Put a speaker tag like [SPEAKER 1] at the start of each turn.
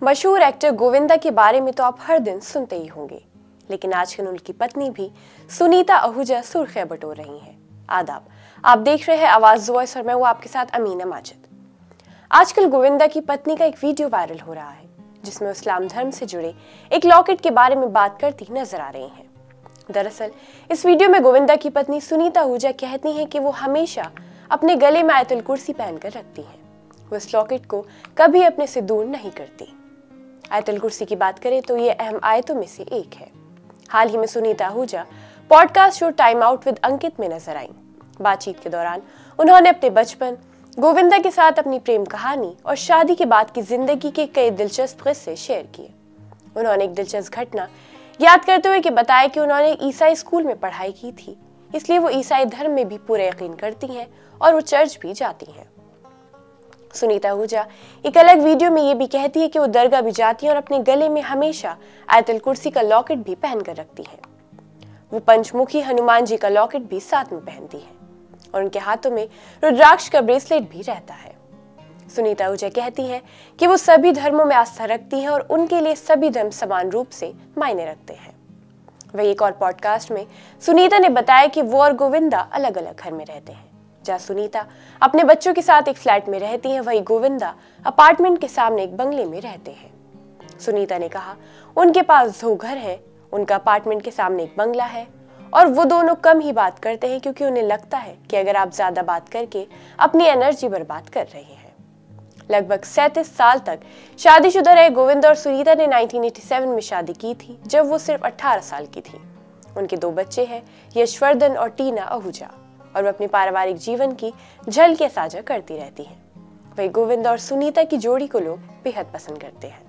[SPEAKER 1] मशहूर एक्टर गोविंदा के बारे में तो आप हर दिन सुनते ही होंगे, लेकिन आजकल उनकी पत्नी भी सुनीता आहूजा सुर्खियां बटोर रही हैं। आदाब, आप देख रहे हैं आवाज वॉइस और मैं हूं आपके साथ अमीना माजिद। आजकल गोविंदा की पत्नी का एक वीडियो वायरल हो रहा है जिसमें इस्लाम धर्म से जुड़े एक लॉकेट के बारे में बात करती नजर आ रही हैं। दरअसल इस वीडियो में गोविंदा की पत्नी सुनीता आहूजा कहती हैं कि वो हमेशा अपने गले में आयतुल कुर्सी पहनकर रखती हैं। वो इस लॉकेट को कभी अपने से दूर नहीं करती। आयतुल कुर्सी की बात करें तो ये अहम आयतों में से एक है। हाल ही में Sunita Ahuja podcast show time out with Ankit में नजर आई। बातचीत के दौरान उन्होंने अपने बचपन, गोविंदा के साथ अपनी प्रेम कहानी और शादी के बाद की जिंदगी के कई दिलचस्प किस्से शेयर किए। उन्होंने एक दिलचस्प घटना याद करते हुए बताया कि उन्होंने ईसाई स्कूल में पढ़ाई की थी, इसलिए वो ईसाई धर्म में भी पूरा यकीन करती हैं और वो चर्च भी जाती हैं। सुनीता आहूजा एक अलग वीडियो में ये भी कहती है कि वो दरगाह भी जाती हैं और अपने गले में हमेशा आयतुल कुर्सी का लॉकेट भी पहनकर रखती हैं। वो पंचमुखी हनुमान जी का लॉकेट भी साथ में पहनती है और उनके हाथों में रुद्राक्ष का ब्रेसलेट भी रहता है। सुनीता आहूजा कहती हैं कि वो सभी धर्मों में आस्था रखती हैं और उनके लिए सभी धर्म समान रूप से मायने रखते हैं। वही एक और पॉडकास्ट में सुनीता ने बताया कि वो और गोविंदा अलग अलग घर में रहते हैं। जहाँ सुनीता अपने बच्चों के साथ एक फ्लैट में रहती हैं, वही गोविंदा अपार्टमेंट के सामने एक बंगले में रहते हैं। सुनीता ने कहा उनके पास 2 घर हैं, उनका अपार्टमेंट के सामने एक बंगला है और वो दोनों कम ही बात करते हैं क्योंकि उन्हें लगता है कि अगर आप ज्यादा बात करके अपनी एनर्जी बर्बाद कर रहे हैं। लगभग 37 साल तक शादीशुदा रहे गोविंदा और सुनीता ने 1987 में शादी की थी, जब वो सिर्फ 18 साल की थी। उनके 2 बच्चे हैं, यशवर्धन और टीना आहूजा, और वो अपने पारिवारिक जीवन की झलकियां साझा करती रहती हैं। वही गोविंदा और सुनीता की जोड़ी को लोग बेहद पसंद करते हैं।